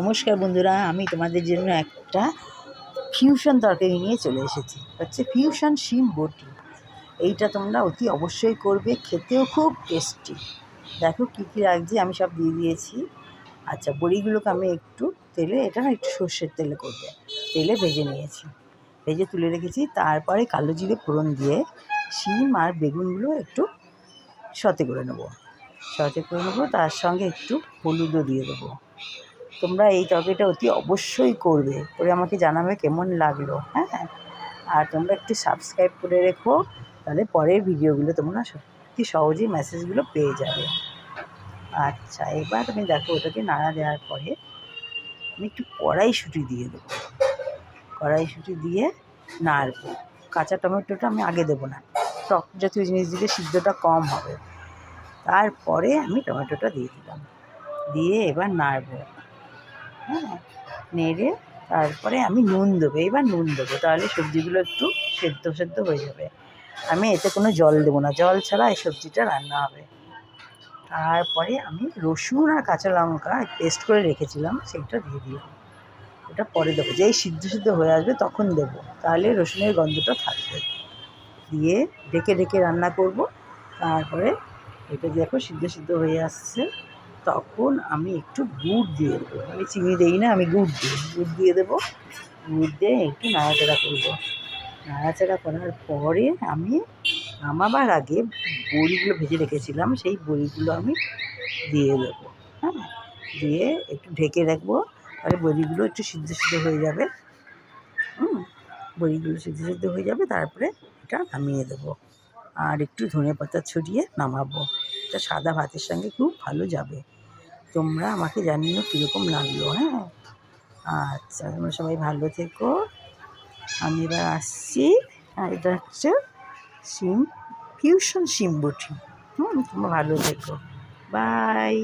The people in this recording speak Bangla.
নমস্কার বন্ধুরা, আমি তোমাদের জন্য একটা ফিউশন তরকারি নিয়ে চলে এসেছি। হচ্ছে ফিউশন শিম বটি। এইটা তোমরা অতি অবশ্যই করবে, খেতেও খুব টেস্টি। দেখো কী কী লাগছে, আমি সব দিয়ে দিয়েছি। আচ্ছা, বড়িগুলোকে আমি একটু তেলে, এটা না একটু সর্ষের তেলে করবে, তেলে ভেজে নিয়েছি, ভেজে তুলে রেখেছি। তারপরে কালো জিরে ফোড়ন দিয়ে শিম আর বেগুনগুলো একটু সতে করে নেবো। তার সঙ্গে একটু হলুদও দিয়ে দেবো। তোমরা এই তরকারিটা অতি অবশ্যই করবে, করে আমাকে জানাবে কেমন লাগলো। হ্যাঁ, আর তোমরা একটু সাবস্ক্রাইব করে রেখো, তাহলে পরের ভিডিওগুলো তোমরা সত্যি সহজেই মেসেজগুলো পেয়ে যাবে। আচ্ছা, এবার আমি দেখো ওটাকে নাড়া দেওয়ার পরে আমি একটু কড়াইশুঁটি দিয়ে দেবো। কড়াইশুঁটি দিয়ে নাড়বো। কাঁচা টমেটোটা আমি আগে দেবো না, টক জাতীয় জিনিস দিলে সিদ্ধটা কম হবে। তারপরে আমি টমেটোটা দিয়ে দিলাম, দিয়ে এবার নাড়বো। হ্যাঁ, নেড়ে তারপরে আমি নুন দেবো। এবার নুন দেবো, তাহলে সবজিগুলো একটু সেদ্ধ হয়ে যাবে। আমি এতে কোনো জল দেবো না, জল ছাড়া এই সবজিটা রান্না হবে। তারপরে আমি রসুন আর কাঁচা লঙ্কা পেস্ট করে রেখেছিলাম, সেইটা দিয়ে দিলাম। ওটা পরে দেবো, যেই সিদ্ধ হয়ে আসবে তখন দেবো, তাহলে রসুনের গন্ধটা থাকবে। দিয়ে ঢেকে রান্না করব। তারপরে এটা দেখো সিদ্ধ হয়ে আসছে, তখন আমি একটু গুড় দিয়ে দেবো। আমি চিনি দিই না, আমি গুড় দিয়ে দেবো। গুড় দিয়ে একটু নাড়াচাড়া করবো। নাড়াচাড়া করার পরে আমি নামাবার আগে বড়িগুলো ভেজে রেখেছিলাম, সেই বড়িগুলো আমি দিয়ে দেবো। হ্যাঁ, দিয়ে একটু ঢেকে রাখবো, তাহলে বড়িগুলো একটু সিদ্ধ হয়ে যাবে। বড়িগুলো সিদ্ধ হয়ে যাবে, তারপরে এটা নামিয়ে দেবো। আর একটু ধনেপাতা ছড়িয়ে নামাবো। এটা সাদা ভাতের সঙ্গে খুব ভালো যাবে। তোমরা আমাকে জানিও কীরকম লাগলো। হ্যাঁ, আচ্ছা, তোমরা সবাই ভালো থেকো। আমি এবার আসছি। আর এটা হচ্ছে ফিউশন শিম বটি। তোমরা ভালো থেকো। বাই।